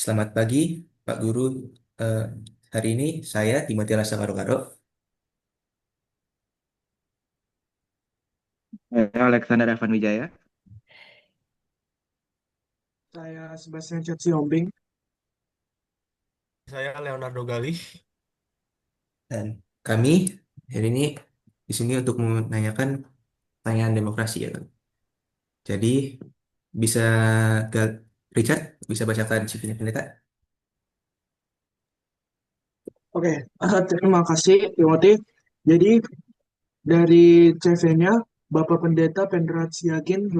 Selamat pagi, Pak Guru. Eh, Hari ini saya Timothy Rasa Karo-Karo Saya Alexander Evan Wijaya. Saya Sebastian Siombing. Saya Leonardo Galih. dan kami hari ini di sini untuk menanyakan pertanyaan demokrasi ya kan. Jadi bisa Richard bisa bacakan CV-nya pendeta. Oke, terima kasih Timothy. Jadi dari CV-nya, Bapak Pendeta Pendrat Siagin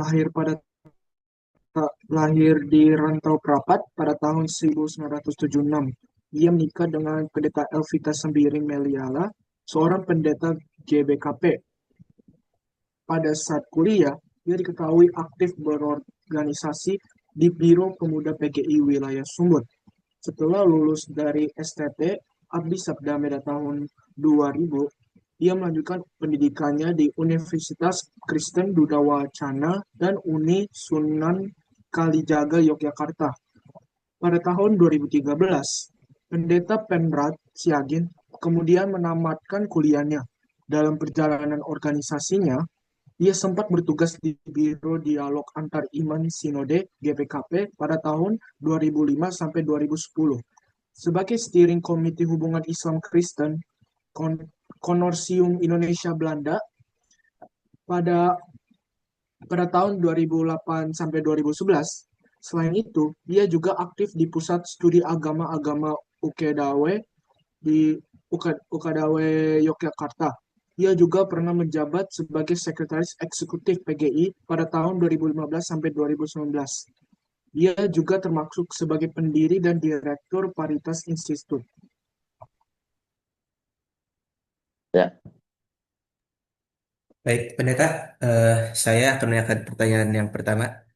lahir di Rantau Prapat pada tahun 1976. Ia menikah dengan Pendeta Elvita Sembiring Meliala, seorang pendeta GBKP. Pada saat kuliah, ia diketahui aktif berorganisasi di Biro Pemuda PGI Wilayah Sumut. Setelah lulus dari STT Abdi Sabda Medan tahun 2000, ia melanjutkan pendidikannya di Universitas Kristen Duda Wacana dan Uni Sunan Kalijaga Yogyakarta. Pada tahun 2013, Pendeta Penrat Siagin kemudian menamatkan kuliahnya. Dalam perjalanan organisasinya, ia sempat bertugas di Biro Dialog Antar Iman Sinode (GPKP) pada tahun 2005 sampai 2010 sebagai steering komite hubungan Islam Kristen Konsorsium Indonesia Belanda pada pada tahun 2008 sampai 2011. Selain itu, ia juga aktif di Pusat Studi Agama-Agama UKDW di UKDW Yogyakarta. Ia juga pernah menjabat sebagai Sekretaris Eksekutif PGI pada tahun 2015 sampai 2019. Ia juga termasuk sebagai pendiri dan direktur Paritas Institute. Ya, Baik, pendeta, eh, saya akan menanyakan pertanyaan yang pertama.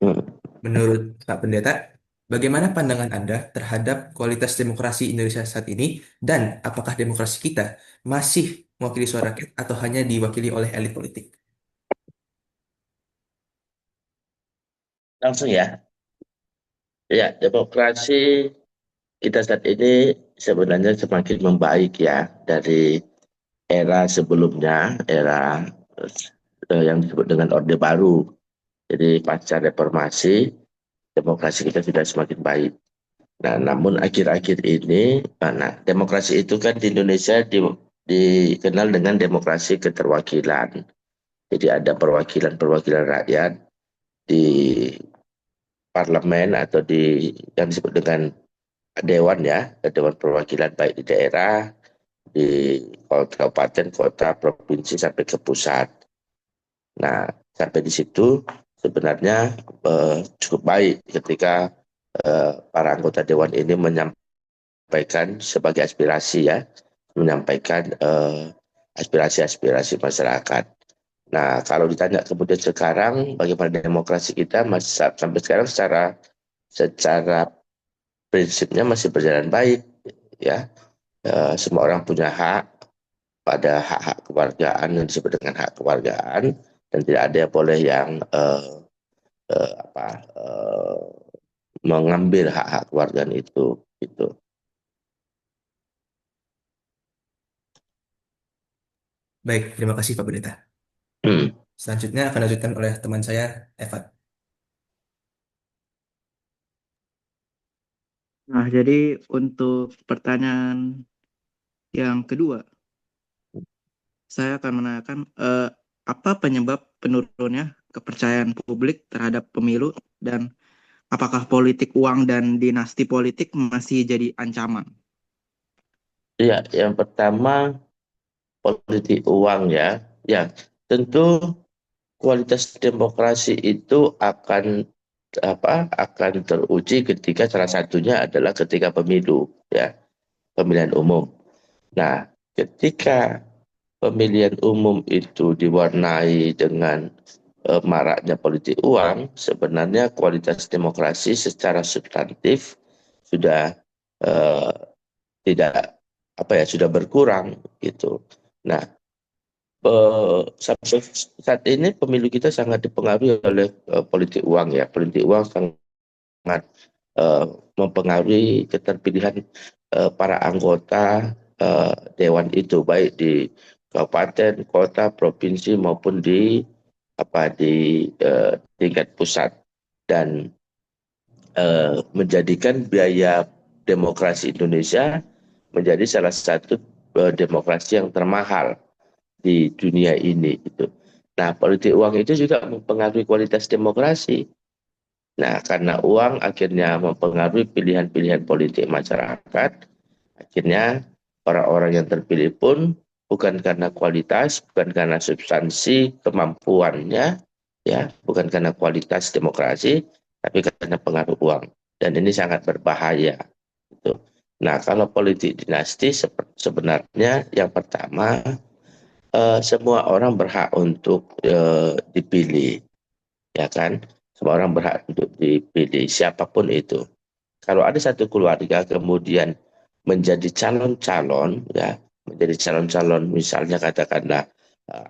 hmm. Menurut Pak Pendeta, bagaimana pandangan Anda terhadap kualitas demokrasi Indonesia saat ini dan apakah demokrasi kita masih mewakili suara rakyat atau hanya diwakili oleh elit politik? Langsung ya. Ya, demokrasi kita saat ini sebenarnya semakin membaik ya dari era sebelumnya, era yang disebut dengan Orde Baru. Jadi pasca reformasi, demokrasi kita sudah semakin baik. Nah, namun akhir-akhir ini, demokrasi itu kan di Indonesia dikenal dengan demokrasi keterwakilan. Jadi ada perwakilan-perwakilan rakyat di parlemen atau di yang disebut dengan dewan ya, dewan perwakilan baik di daerah, di kabupaten, kota, provinsi sampai ke pusat. Nah, sampai di situ sebenarnya cukup baik ketika para anggota dewan ini menyampaikan sebagai aspirasi ya, menyampaikan aspirasi-aspirasi masyarakat. Nah, kalau ditanya kemudian sekarang bagaimana demokrasi kita masih sampai sekarang secara prinsipnya masih berjalan baik ya. Semua orang punya hak pada hak-hak kewargaan yang disebut dengan hak kewargaan dan tidak ada yang boleh yang eh, apa eh, mengambil hak-hak kewargaan itu gitu. Baik, terima kasih Pak Pendeta. Hmm. Selanjutnya akan dilanjutkan oleh teman saya, Evan. Nah, jadi untuk pertanyaan yang kedua, saya akan menanyakan apa penyebab penurunnya kepercayaan publik terhadap pemilu dan apakah politik uang dan dinasti politik masih jadi ancaman? Ya, yang pertama politik uang ya. Ya, tentu kualitas demokrasi itu akan teruji ketika salah satunya adalah ketika pemilu ya, pemilihan umum. Nah, ketika pemilihan umum itu diwarnai dengan maraknya politik uang, sebenarnya kualitas demokrasi secara substantif sudah eh, tidak sudah berkurang gitu. Nah, sampai saat ini pemilu kita sangat dipengaruhi oleh politik uang ya. Politik uang sangat eh, mempengaruhi keterpilihan para anggota dewan itu, baik di kabupaten, kota, provinsi maupun di tingkat pusat, dan menjadikan biaya demokrasi Indonesia menjadi salah satu demokrasi yang termahal di dunia ini gitu. Nah, politik uang itu juga mempengaruhi kualitas demokrasi. Nah, karena uang akhirnya mempengaruhi pilihan-pilihan politik masyarakat, akhirnya orang-orang yang terpilih pun bukan karena kualitas, bukan karena substansi kemampuannya, ya, bukan karena kualitas demokrasi, tapi karena pengaruh uang. Dan ini sangat berbahaya. Gitu. Nah, kalau politik dinasti sebenarnya yang pertama, semua orang berhak untuk dipilih, ya kan? Semua orang berhak untuk dipilih, siapapun itu. Kalau ada satu keluarga kemudian menjadi calon-calon, ya, menjadi calon-calon, misalnya katakanlah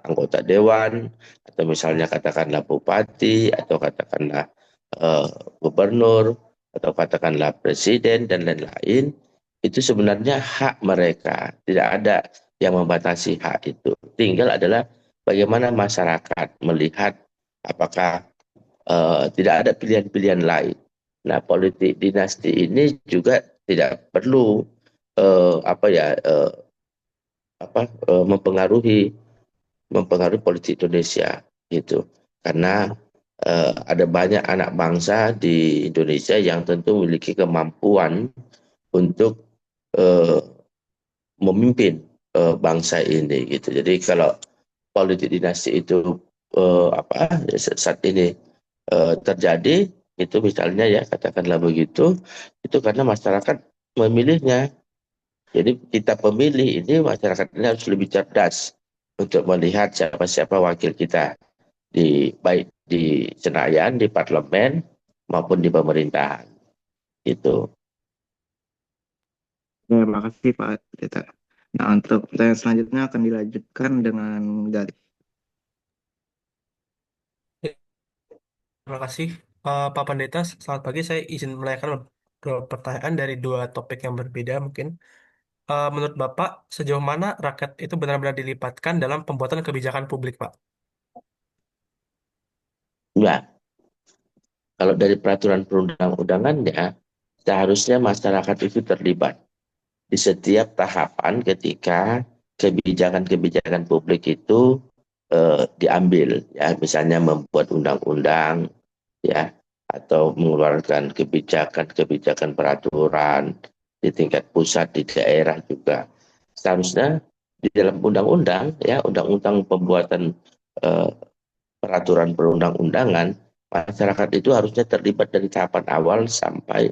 anggota dewan, atau misalnya katakanlah bupati, atau katakanlah eh, gubernur, atau katakanlah presiden dan lain-lain, itu sebenarnya hak mereka. Tidak ada yang membatasi hak itu. Tinggal adalah bagaimana masyarakat melihat apakah tidak ada pilihan-pilihan lain. Nah, politik dinasti ini juga tidak perlu eh, apa ya eh, mempengaruhi politik Indonesia gitu. Karena ada banyak anak bangsa di Indonesia yang tentu memiliki kemampuan untuk eh, memimpin bangsa ini gitu. Jadi kalau politik dinasti itu saat ini terjadi, itu misalnya ya katakanlah begitu, itu karena masyarakat memilihnya. Jadi kita pemilih ini, masyarakat ini harus lebih cerdas untuk melihat siapa-siapa wakil kita, baik di Senayan, di parlemen maupun di pemerintahan. Itu. Terima kasih Pak Pendeta. Nah, untuk pertanyaan selanjutnya akan dilanjutkan dengan Galih. Terima kasih, Pak Pendeta. Selamat pagi. Saya izin menanyakan dua pertanyaan dari dua topik yang berbeda mungkin. Menurut Bapak, sejauh mana rakyat itu benar-benar dilibatkan dalam pembuatan kebijakan publik, Pak? Ya, kalau dari peraturan perundang-undangannya, seharusnya masyarakat itu terlibat di setiap tahapan ketika kebijakan-kebijakan publik itu diambil, ya, misalnya membuat undang-undang, ya, atau mengeluarkan kebijakan-kebijakan peraturan di tingkat pusat, di daerah juga. Seharusnya di dalam undang-undang, ya, undang-undang pembuatan eh, peraturan perundang-undangan, masyarakat itu harusnya terlibat dari tahapan awal sampai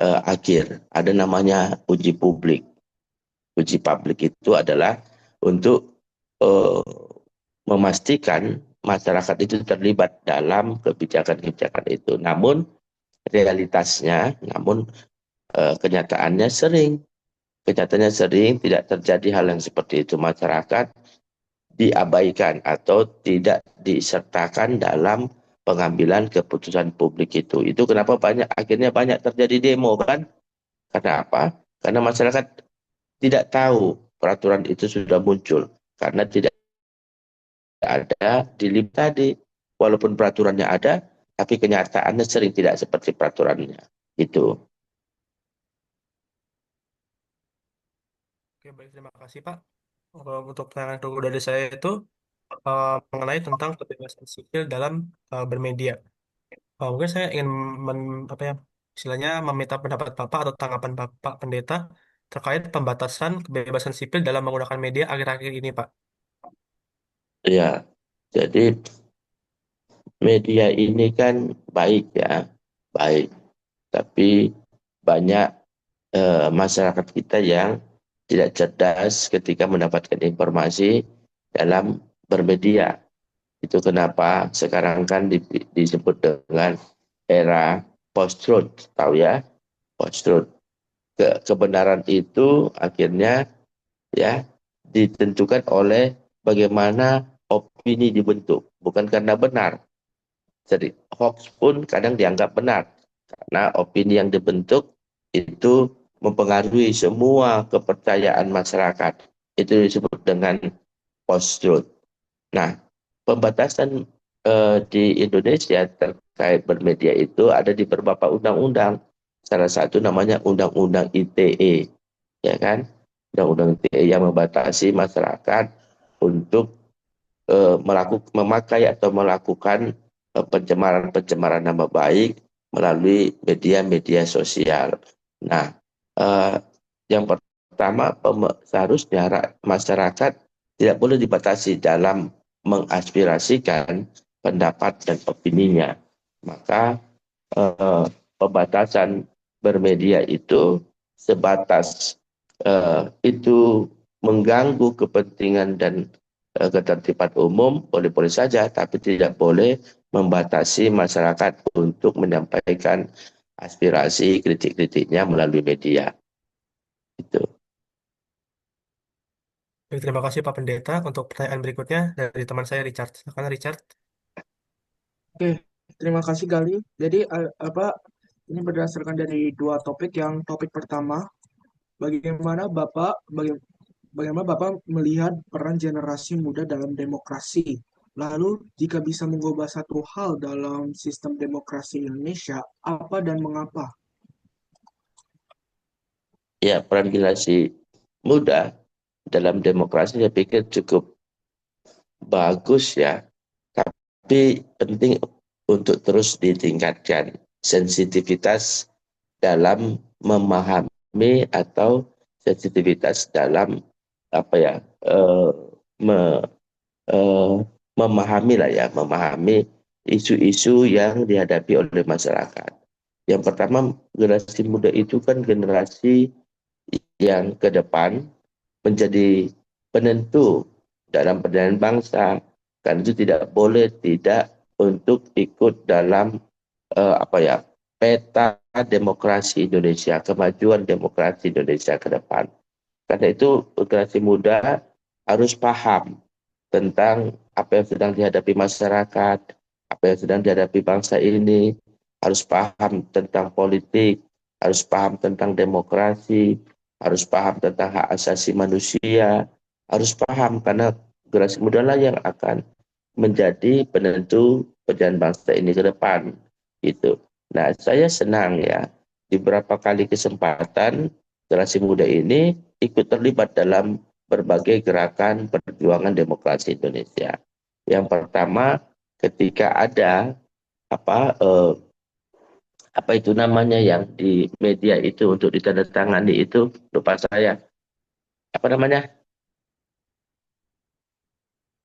akhir. Ada namanya uji publik. Uji publik itu adalah untuk eh, memastikan masyarakat itu terlibat dalam kebijakan-kebijakan itu. Namun realitasnya, kenyataannya sering tidak terjadi hal yang seperti itu. Masyarakat diabaikan atau tidak disertakan dalam pengambilan keputusan publik itu. Itu kenapa akhirnya banyak terjadi demo kan? Karena apa? Karena masyarakat tidak tahu peraturan itu sudah muncul. Karena tidak ada di LIB tadi. Walaupun peraturannya ada, tapi kenyataannya sering tidak seperti peraturannya. Itu. Oke, baik. Terima kasih, Pak. Untuk pertanyaan kedua dari saya itu mengenai tentang kebebasan sipil dalam bermedia. Mungkin saya ingin apa ya, istilahnya meminta pendapat Bapak atau tanggapan Bapak Pendeta terkait pembatasan kebebasan sipil dalam menggunakan media akhir-akhir ini, Pak. Ya, jadi media ini kan baik ya, baik. Tapi banyak masyarakat kita yang tidak cerdas ketika mendapatkan informasi dalam bermedia. Itu kenapa sekarang kan disebut dengan era post-truth, tahu ya, post-truth. Kebenaran itu akhirnya ya ditentukan oleh bagaimana opini dibentuk, bukan karena benar. Jadi hoax pun kadang dianggap benar Karena opini yang dibentuk itu mempengaruhi semua kepercayaan masyarakat. Itu disebut dengan post-truth. Nah, pembatasan di Indonesia terkait bermedia itu ada di beberapa undang-undang. Salah satu namanya Undang-Undang ITE, ya kan? Undang-Undang ITE yang membatasi masyarakat untuk memakai atau melakukan pencemaran-pencemaran nama baik melalui media-media sosial. Nah, eh, yang pertama seharusnya masyarakat tidak boleh dibatasi dalam mengaspirasikan pendapat dan opininya. Maka pembatasan bermedia itu sebatas itu mengganggu kepentingan dan ketertiban umum boleh-boleh saja, tapi tidak boleh membatasi masyarakat untuk menyampaikan aspirasi kritik-kritiknya melalui media. Itu. Baik, terima kasih Pak Pendeta. Untuk pertanyaan berikutnya dari teman saya Richard. Silakan Richard. Oke, terima kasih Gali. Jadi ini berdasarkan dari dua topik. Yang topik pertama, bagaimana bagaimana Bapak melihat peran generasi muda dalam demokrasi? Lalu, jika bisa mengubah satu hal dalam sistem demokrasi Indonesia, apa dan mengapa? Ya, peran generasi muda dalam demokrasi saya pikir cukup bagus ya, tapi penting untuk terus ditingkatkan sensitivitas dalam memahami atau sensitivitas dalam apa ya me, eh, memahami lah ya, memahami isu-isu yang dihadapi oleh masyarakat. Yang pertama, generasi muda itu kan generasi yang ke depan menjadi penentu dalam perjalanan bangsa. Karena itu tidak boleh tidak untuk ikut dalam apa ya, peta demokrasi Indonesia, kemajuan demokrasi Indonesia ke depan. Karena itu generasi muda harus paham tentang apa yang sedang dihadapi masyarakat, apa yang sedang dihadapi bangsa ini, harus paham tentang politik, harus paham tentang demokrasi, harus paham tentang hak asasi manusia, harus paham karena generasi muda lah yang akan menjadi penentu perjalanan bangsa ini ke depan. Gitu. Nah, saya senang ya di beberapa kali kesempatan generasi muda ini ikut terlibat dalam berbagai gerakan perjuangan demokrasi Indonesia. Yang pertama, ketika ada apa apa itu namanya yang di media itu untuk ditandatangani itu, lupa saya apa namanya,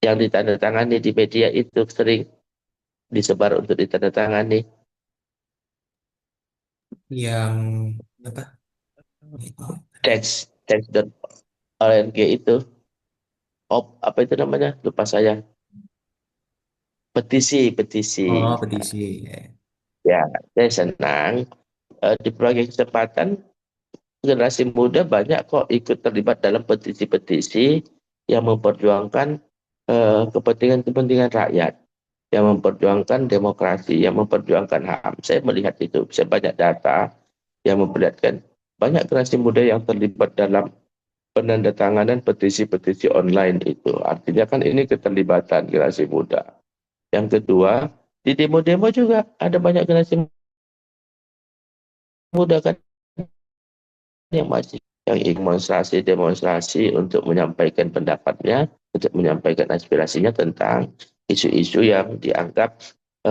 yang ditandatangani di media itu sering disebar untuk ditandatangani, Yang apa? teks.org itu, apa itu namanya, lupa saya, petisi. Oh, petisi. Ya, saya senang di berbagai kesempatan generasi muda banyak kok ikut terlibat dalam petisi-petisi yang memperjuangkan kepentingan-kepentingan rakyat, yang memperjuangkan demokrasi, yang memperjuangkan HAM. Saya melihat itu, saya banyak data yang memperlihatkan banyak generasi muda yang terlibat dalam penandatanganan petisi-petisi online itu. Artinya kan ini keterlibatan generasi muda. Yang kedua, di demo-demo juga ada banyak generasi muda kan yang masih yang demonstrasi untuk menyampaikan pendapatnya, untuk menyampaikan aspirasinya tentang isu-isu yang dianggap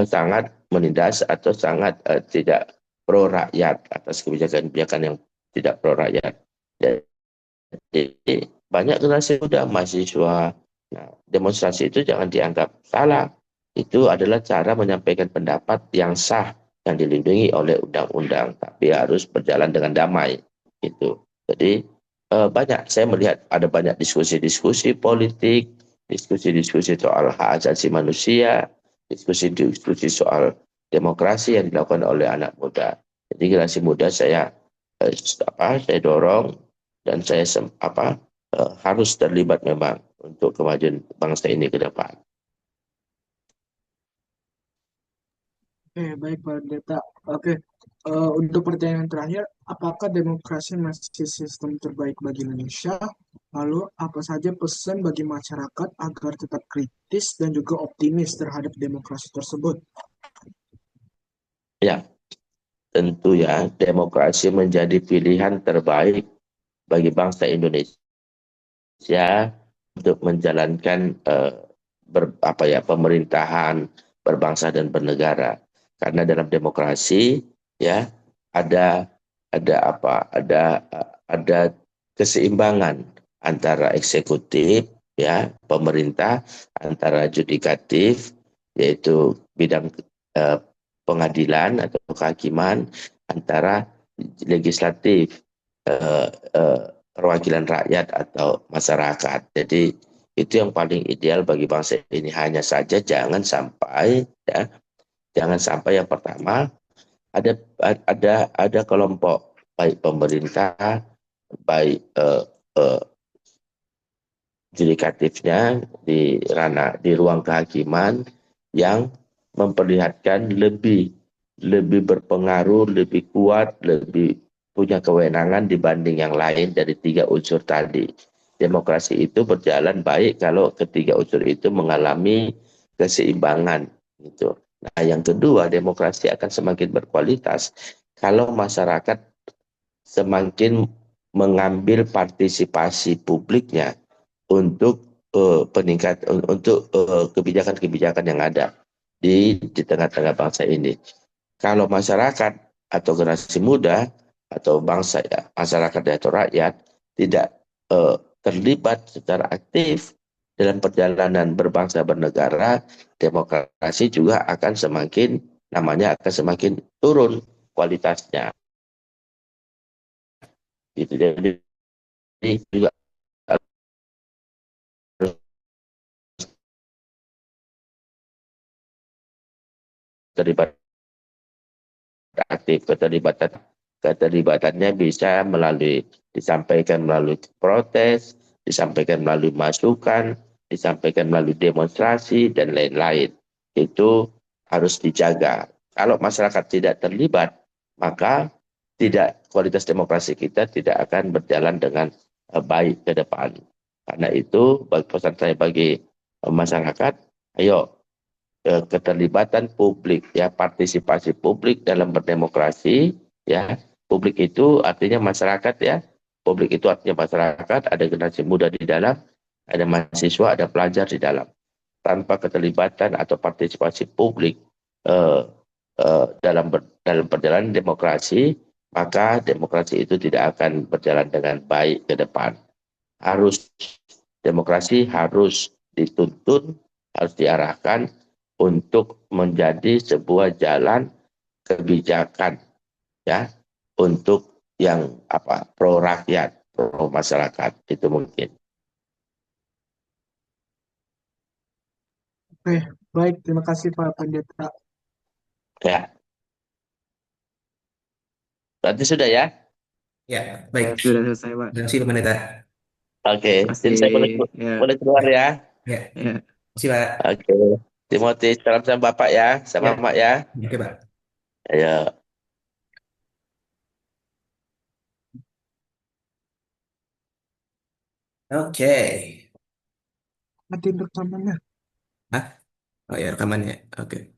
sangat menindas atau sangat tidak pro rakyat, atas kebijakan-kebijakan yang tidak pro rakyat. Jadi banyak generasi muda mahasiswa. Nah, demonstrasi itu jangan dianggap salah. Itu adalah cara menyampaikan pendapat yang sah yang dilindungi oleh undang-undang, tapi harus berjalan dengan damai. Itu. Jadi banyak saya melihat ada banyak diskusi-diskusi politik, diskusi-diskusi soal hak asasi manusia, diskusi-diskusi soal demokrasi yang dilakukan oleh anak muda. Jadi generasi muda saya saya dorong dan saya harus terlibat memang untuk kemajuan bangsa ini ke depan. Baik Pak Pendeta. Oke, Untuk pertanyaan terakhir, apakah demokrasi masih sistem terbaik bagi Indonesia? Lalu, apa saja pesan bagi masyarakat agar tetap kritis dan juga optimis terhadap demokrasi tersebut? Ya, tentu ya, demokrasi menjadi pilihan terbaik bagi bangsa Indonesia untuk menjalankan pemerintahan berbangsa dan bernegara. Karena dalam demokrasi ya ada ada keseimbangan antara eksekutif ya pemerintah, antara yudikatif yaitu bidang eh, pengadilan atau kehakiman, antara legislatif eh, eh, perwakilan rakyat atau masyarakat. Jadi itu yang paling ideal bagi bangsa ini. Hanya saja jangan sampai yang pertama ada kelompok baik pemerintah, baik eh, judikatifnya di ruang kehakiman yang memperlihatkan lebih berpengaruh, lebih kuat, lebih punya kewenangan dibanding yang lain dari tiga unsur tadi. Demokrasi itu berjalan baik kalau ketiga unsur itu mengalami keseimbangan gitu. Nah, yang kedua, demokrasi akan semakin berkualitas kalau masyarakat semakin mengambil partisipasi publiknya untuk kebijakan-kebijakan yang ada di tengah-tengah bangsa ini. Kalau masyarakat atau generasi muda atau bangsa ya, masyarakat atau rakyat tidak terlibat secara aktif dalam perjalanan berbangsa bernegara, demokrasi juga akan semakin turun kualitasnya. Gitu. Jadi juga harus terlibat aktif. Keterlibatannya bisa disampaikan melalui protes, disampaikan melalui masukan, disampaikan melalui demonstrasi dan lain-lain. Itu harus dijaga. Kalau masyarakat tidak terlibat, maka kualitas demokrasi kita tidak akan berjalan dengan baik ke depan. Karena itu pesan saya bagi masyarakat, ayo keterlibatan publik ya, partisipasi publik dalam berdemokrasi ya. Publik itu artinya masyarakat ya. Publik itu artinya masyarakat, ada generasi muda di dalam, ada mahasiswa, ada pelajar di dalam. Tanpa keterlibatan atau partisipasi publik eh, dalam perjalanan demokrasi, maka demokrasi itu tidak akan berjalan dengan baik ke depan. Demokrasi harus dituntun, harus diarahkan untuk menjadi sebuah jalan kebijakan ya untuk yang pro rakyat, pro masyarakat itu mungkin. Oke, baik. Terima kasih Pak Pendeta. Ya, berarti sudah ya. Ya, baik. Sudah selesai, Pak. Terima kasih, Pak Pendeta. Oke, jadi Masih saya ya, boleh keluar ya. Ya, ya. terima kasih, Pak. Oke, Timothy, salam sama Bapak ya, sama Ya, Mak ya. oke, Pak. Ayo. Oke. Matiin rekamannya. Hah? Oh ya, rekamannya. Oke.